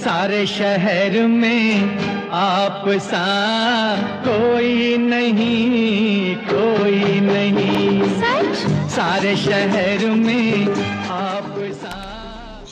सारे शहर में आप सा कोई नहीं, कोई नहीं। सच? सारे शहर में आप सा।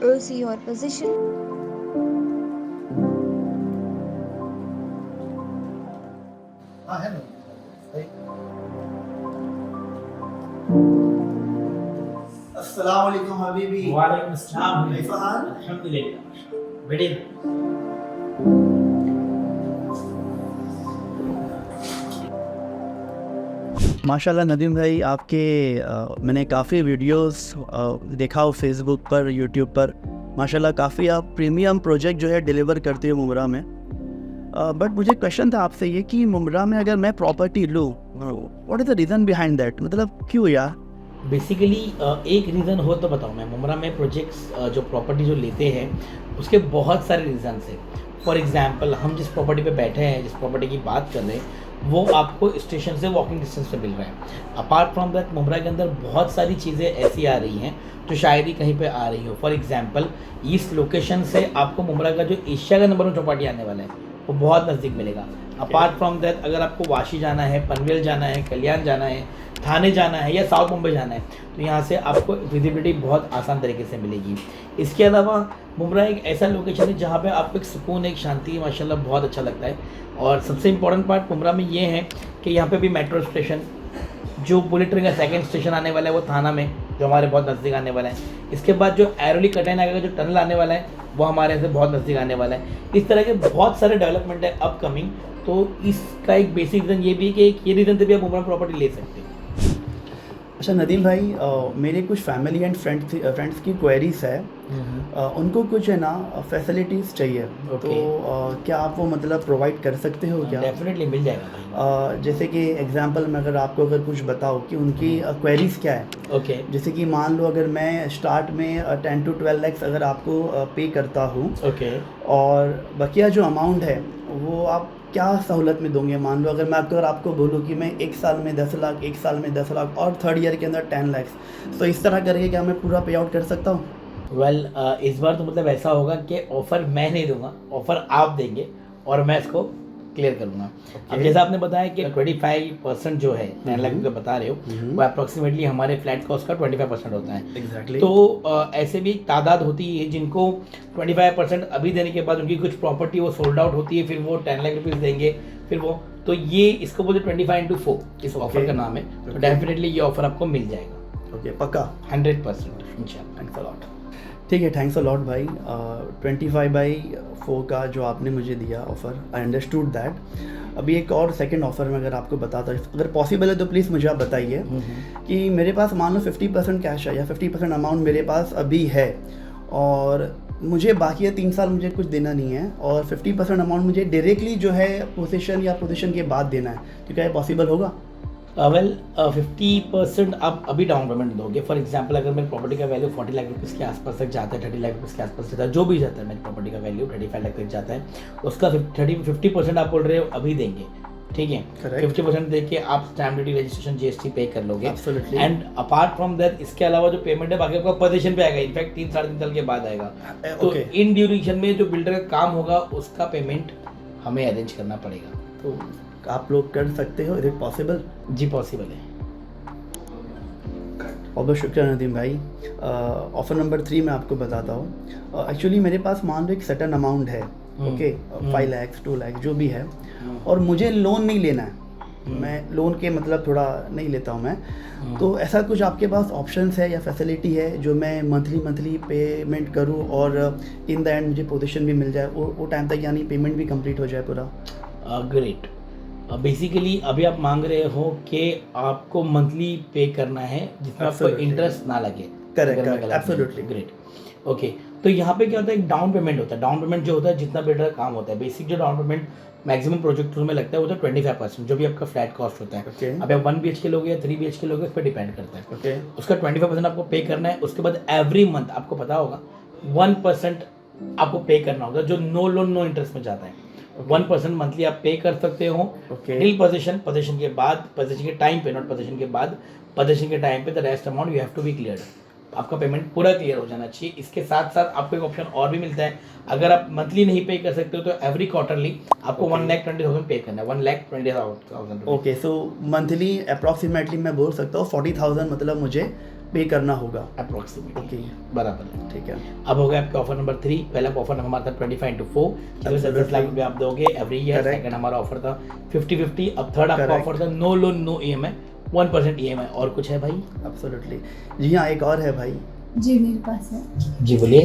choose your position. हेलो। अस्सलाम वालेकुम हबीबी। वालेकुम अस्सलाम। कैसा हाल? अल्हम्दुलिल्लाह बढ़िया। माशाल्लाह नदीम भाई आपके मैंने काफ़ी वीडियोस देखा हो फेसबुक पर, यूट्यूब पर। माशाल्लाह काफ़ी आप प्रीमियम प्रोजेक्ट जो है डिलीवर करते हो मुमरा में। बट मुझे क्वेश्चन था आपसे ये कि मुमरा में अगर मैं प्रॉपर्टी लूँ, what is the reason behind that? मतलब क्यों यार? बेसिकली एक रीज़न हो तो बताऊँ। मैं मुमरा में प्रोजेक्ट्स जो प्रॉपर्टी जो लेते हैं उसके बहुत सारे रीज़न है। फॉर एग्जांपल हम जिस प्रॉपर्टी पे बैठे हैं, जिस प्रॉपर्टी की बात कर रहे हैं, वो आपको स्टेशन से वॉकिंग डिस्टेंस पे मिल रहा है। अपार्ट फ्रॉम दैट मुमरा के अंदर बहुत सारी चीज़ें ऐसी आ रही हैं जो शायद ही कहीं पे आ रही हो। फॉर एग्जांपल इस लोकेशन से आपको मुमरा का जो एशिया का नंबर 1 चौपाटी आने वाला है वो बहुत नज़दीक मिलेगा। अपार्ट फ्रॉम दैट अगर आपको वाशी जाना है, पनवेल जाना है, कल्याण जाना है, थाने जाना है या साउथ मुंबई जाना है तो यहाँ से आपको विजिबिलिटी बहुत आसान तरीके से मिलेगी। इसके अलावा मुमरा एक ऐसा लोकेशन है जहाँ पे आपको एक सुकून, एक शांति माशाल्लाह बहुत अच्छा लगता है। और सबसे इम्पोर्टेंट पार्ट मुमरा में ये है कि यहाँ पे भी मेट्रो स्टेशन, जो बुलेट ट्रेन का सेकंड स्टेशन आने वाला है वो थाना में, जो हमारे बहुत नज़दीक आने वाला है। इसके बाद जो एरोली कटैन आएगा, जो टनल आने वाला है वो हमारे यहाँ से बहुत नज़दीक आने वाला है। इस तरह के बहुत सारे डेवलपमेंट है अपकमिंग। तो इसका एक बेसिक रीज़न ये भी है कि ये रीज़न से भी आप मुमरा प्रॉपर्टी ले सकते हैं। अच्छा नदीम भाई, मेरे कुछ फैमिली एंड फ्रेंड्स की क्वेरीज है। उनको कुछ है ना फैसिलिटीज़ चाहिए। तो क्या आप वो मतलब प्रोवाइड कर सकते हो क्या? डेफिनेटली मिल जाएगा भाई। जैसे कि एग्जांपल में अगर आपको अगर कुछ बताओ कि उनकी क्वेरीज क्या है। ओके। जैसे कि मान लो अगर मैं स्टार्ट में 10 to 12 लाख अगर आपको पे करता हूँ, ओके। और बकिया जो अमाउंट है वो आप क्या सहूलत में दोगे? मान लो अगर मैं आपको बोलूँ कि मैं 1 साल में 10 लाख, 1 साल में 10 लाख और 3rd ईयर के अंदर 10 लाख, तो इस तरह करके क्या मैं पूरा पे आउट कर सकता हूँ? वेल इस बार तो मतलब ऐसा होगा कि ऑफ़र मैं नहीं दूंगा, ऑफ़र आप देंगे और मैं इसको क्लियर करूँगा। अब जैसा आपने बताया कि 25% जो है 10 लाख रुपये बता रहे हो, वो अप्रॉक्सीमेटली हमारे फ्लैट कॉस्ट का 25% होता है। एग्जैक्टली। तो ऐसे भी एक तादाद होती है जिनको 25% अभी देने के बाद उनकी कुछ प्रॉपर्टी वो सोल्ड आउट होती है, फिर वो 10 लाख रुपीज़ देंगे, फिर वो तो ये इसको बोलते 25x4 इस ऑफर का नाम है। तो डेफिनेटली ये ऑफर आपको मिल जाएगा। ओके, पक्का 100% इंशाल्लाह। Thanks a lot. ठीक है, थैंक्स अ लॉट भाई। 25/4 का जो आपने मुझे दिया ऑफ़र, आई अंडरस्टूड दैट। अभी एक और सेकंड ऑफ़र में अगर आपको बताता, अगर पॉसिबल है तो प्लीज़ मुझे आप बताइए कि मेरे पास मान लो 50% कैश है या 50% अमाउंट मेरे पास अभी है, और मुझे बाकी 3 साल मुझे कुछ देना नहीं है, और 50% अमाउंट मुझे डायरेक्टली जो है पोजीशन के बाद देना है, तो क्या ये पॉसिबल होगा? वेल 50% आप अभी डाउन पेमेंट दोगे। फॉर एग्जांपल अगर मेरी प्रॉपर्टी का वैल्यू 40 लाख रुपीज़ के आसपास तक जाता है, 30 लाख रुपीज़ के आसपास जाता है, जो भी जाता है, मेरी प्रॉपर्टी का वैल्यू 35 लाख तक जाता है, उसका 50% आप बोल रहे हो अभी देंगे, ठीक है? 50% दे के आप स्टैम्प ड्यूटी, रजिस्ट्रेशन, GST पे कर लोगे। Absolutely. And apart from that इसके अलावा जो पेमेंट है बाकी आपका पोजीशन पे आएगा, इनफैक्ट 3 साढ़े 3 साल के बाद आएगा। तो इन ड्यूरेशन में जो बिल्डर का काम होगा उसका पेमेंट हमें अरेंज करना पड़ेगा। तो आप लोग कर सकते हो? Is it possible? जी पॉसिबल है। बहुत बहुत शुक्रिया नदीम भाई। ऑफ़र नंबर 3 मैं आपको बताता हूँ। एक्चुअली मेरे पास मान लो एक सर्टेन अमाउंट है, ओके, 5 लाख 2 लाख जो भी है, और मुझे लोन नहीं लेना है। मैं लोन के मतलब थोड़ा नहीं लेता हूँ मैं। तो ऐसा कुछ आपके पास ऑप्शंस है या फैसिलिटी है जो मैं मंथली पेमेंट करूँ और इन द एंड मुझे पोजीशन भी मिल जाए, वो टाइम तक यानी पेमेंट भी कंप्लीट हो जाए पूरा? ग्रेट। बेसिकली अभी आप मांग रहे हो कि आपको मंथली पे करना है जिसमें आपको इंटरेस्ट ना लगे। Correct, absolutely. ग्रेट। ओके, तो यहाँ पे क्या होता है, एक डाउन पेमेंट होता है। डाउन पेमेंट जो होता है जितना बिल्डर काम होता है, बेसिक जो डाउन पेमेंट मैक्सिमम प्रोजेक्ट में लगता है वो तो 25% जो भी आपका फ्लैट कॉस्ट होता है। अब आप 1 BHK लोगे या 3 BHK लोगे उस पर डिपेंड करता है। उसका 25% आपको पे करना है। उसके बाद एवरी मंथ आपको पता होगा 1% आपको पे करना होगा, जो नो लोन नो इंटरेस्ट में जाता है। 1% मंथली आप पे कर सकते हो टिल पोजीशन के बाद, पोजीशन के टाइम पे, नॉट पोजीशन के बाद, पोजीशन के टाइम पे the rest amount you have to be cleared. आपका पेमेंट पूरा क्लियर हो जाना चाहिए। इसके साथ साथ आपको एक ऑप्शन और भी मिलता है, अगर आप मंथली नहीं पे कर सकते हो तो एवरी क्वार्टरली आपको 1,20,000 पे करना है, 1,20,000। ओके, सो मंथली अप्रॉक्सीमेटली मैं बोल सकता हूँ 40,000 मतलब मुझे पे करना होगा अप्रोक्सीमेटली। ओके, बराबर है। ठीक है। अब हो गया आपका ऑफर नंबर 3। पहला ऑफर हमारा था 25/4, जिसमें 10 लाख रुपए आप दोगे एवरी ईयर। Correct. सेकंड हमारा ऑफर था 50/50। अब थर्ड आपका Correct. ऑफर था no loan no EMI, 1% EMI। और कुछ है भाई? एब्सोल्युटली जी हाँ, एक और है भाई। जी मेरे पास है। जी बोलिए।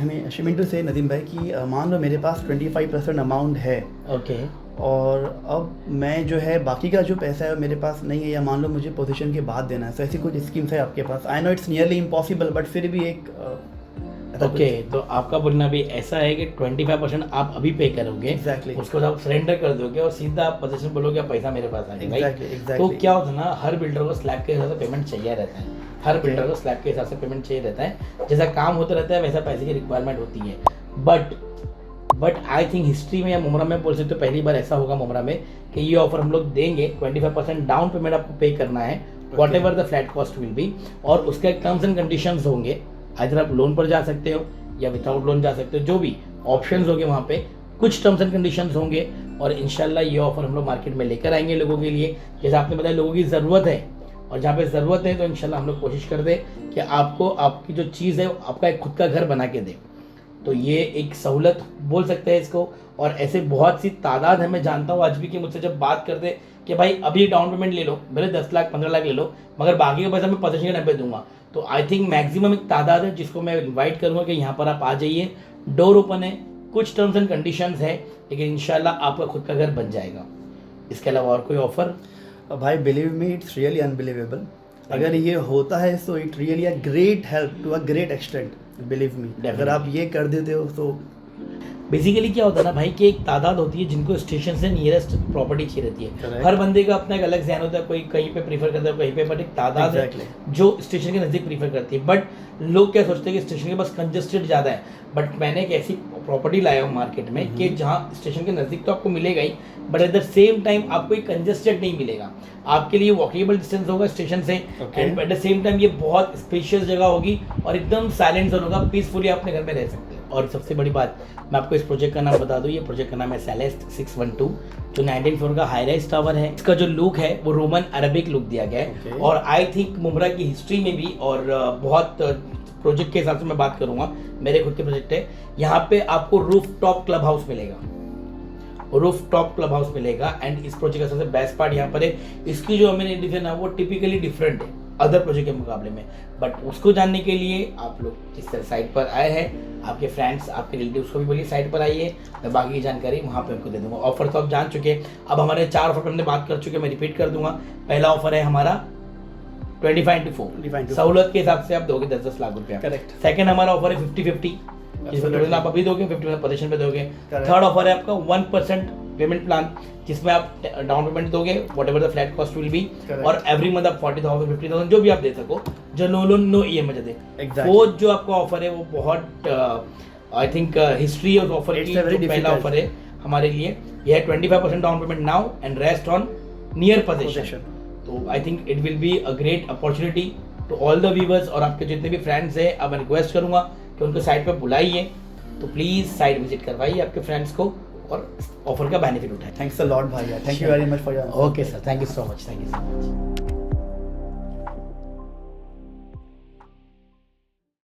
हमें शिमिंटू से नदीम भाई कि मान लो मेरे पास 25% अमाउंट है ओके। और अब मैं जो है बाकी का जो पैसा है वो मेरे पास नहीं है, या मान लो मुझे पोजीशन के बाद देना है, तो ऐसी कुछ स्कीम्स है आपके पास? I know it's nearly impossible but फिर भी एक ओके, तो आपका बोलना भी ऐसा है कि 25% आप अभी पे करोगे, Exactly. उसको आप सरेंडर कर दोगे और सीधा आप पोजीशन बोलोगे पैसा मेरे पास आ गया। Exactly, भाई exactly. तो क्या होता है ना, हर बिल्डर को स्लैब के हिसाब से पेमेंट चाहिए रहता है, हर बिल्डर को स्लैब के हिसाब से पेमेंट चाहिए रहता है। जैसा काम होता रहता है वैसा पैसे की रिक्वायरमेंट होती है। बट आई थिंक हिस्ट्री में या मुमरा में बोल सकते हो पहली बार ऐसा होगा मुमरा में कि ये ऑफर हम लोग देंगे। 25% डाउन पेमेंट आपको पे करना है, what ever the flat cost will be, और उसके टर्म्स एंड कंडीशंस होंगे। इधर आप लोन पर जा सकते हो या विदाउट लोन जा सकते हो, जो भी ऑप्शंस होंगे वहाँ पे कुछ टर्म्स एंड कंडीशंस होंगे। और इंशाल्लाह ये ऑफर हम लोग मार्केट में लेकर आएंगे लोगों के लिए, जैसा आपने बताया लोगों की ज़रूरत है, और जहाँ पे ज़रूरत है तो इंशाल्लाह हम लोग कोशिश कर दे कि आपको आपकी जो चीज़ है आपका एक खुद का घर बना के दे। तो ये एक सहूलत बोल सकते हैं इसको। और ऐसे बहुत सी तादाद है, मैं जानता हूँ आज भी कि मुझसे जब बात करते कि भाई अभी डाउन पेमेंट ले लो, भले 10 लाख 15 लाख ले लो, मगर बाकी का पैसा मैं पोजीशन के नाम पे दूंगा। तो आई थिंक मैक्सिमम एक तादाद है जिसको मैं इनवाइट करूँगा कि यहाँ पर आप आ जाइए, डोर ओपन है, कुछ टर्म्स एंड कंडीशंस है, लेकिन इंशाल्लाह आपका खुद का घर बन जाएगा। इसके अलावा और कोई ऑफर? भाई believe me it's really unbelievable. अगर ये होता है so it really a great help to a great extent, believe me. अगर आप ये कर देते हो तो बेसिकली क्या होता है ना भाई कि एक तादाद होती है जिनको स्टेशन से नियरेस्ट प्रॉपर्टी चाहिए रहती है। Correct. हर बंदे का अपना एक अलग ज़हन होता है, कोई कहीं पे प्रीफर करता है कहीं पे, बट एक तादाद Exactly. है जो स्टेशन के नज़दीक प्रीफर करती है। बट लोग क्या सोचते हैं कि स्टेशन के पास कंजस्टेड ज़्यादा है, बट मैंने एक ऐसी प्रॉपर्टी लाया हूँ मार्केट में कि जहाँ स्टेशन के नज़दीक तो आपको मिलेगा ही, but at the same time आपको एक कंजस्टेड नहीं मिलेगा। आपके लिए वॉकेबल डिस्टेंस होगा स्टेशन से, and at the same time ये बहुत स्पेशियस जगह होगी और एकदम साइलेंट जोन होगा, पीसफुली अपने घर में रह सकते हैं। और सबसे बड़ी बात, मैं आपको इस प्रोजेक्ट का नाम बता दूं, ये प्रोजेक्ट का नाम है सेलेस्ट 612, जो 19 फ्लोर का हाई राइज टावर है। इसका जो लुक है वो रोमन अरबिक लुक दिया गया है। Okay. और आई थिंक मुमरा की हिस्ट्री में भी, और बहुत प्रोजेक्ट के हिसाब से मैं बात करूंगा, मेरे खुद के प्रोजेक्ट है, यहाँ पे आपको रूफ टॉप क्लब हाउस मिलेगा, रूफ टॉप क्लब हाउस मिलेगा। एंड इस प्रोजेक्ट का सबसे बेस्ट पार्ट यहाँ पर है, इसकी जो अमेनिटीज है ना वो टिपिकली डिफरेंट है अदर प्रोजेक्ट के मुकाबले में। बट उसको जानने के लिए आप लोग जिस तरह साइट पर आए हैं, आपके फ्रेंड्स आपके रिलेटिव्स को भी बोलिए साइट पर आइए, मैं बाकी की जानकारी वहाँ पे उनको दे दूँगा। ऑफर तो आप जान चुके हैं, अब हमारे 4 ऑफर पर हमने बात कर चुके हैं, मैं रिपीट कर दूंगा। पहला ऑफर है हमारा 25/4, सहूलत के हिसाब से आप दोगे 10-10 लाख रुपया। Correct. सेकंड हमारा ऑफर है 50/50, जिसमें Absolutely. आप अभी दोगे 50% पोजीशन पे दोगे। Correct. थर्ड ऑफर है आपका 1% पेमेंट प्लान, जिसमें आप डाउन पेमेंट दोगे what ever the flat cost will be, Correct. और एवरी मंथ आप 40,000 50,000 जो भी आप दे सको, जो नो लोन नो EMI दे। Exactly. फोर्थ जो आपका ऑफर है वो बहुत I think history of offer It's की a very जो पहला difficult. ऑफर है हमारे लिए, यह है 25% down payment now and rest on near position. Possession. तो I think it will be a great opportunity to all the viewers, और आपके जितने भी फ्रेंड्स हैं अब मैं रिक्वेस्ट करूंगा कि उनको साइट पर बुलाइए, तो प्लीज़ साइट विजिट करवाइए आपके फ्रेंड्स को और ऑफर का बेनिफिट उठाएं। थैंक्स अ लॉट भाई, thank you very much for your okay sir, thank you so much, thank you so much.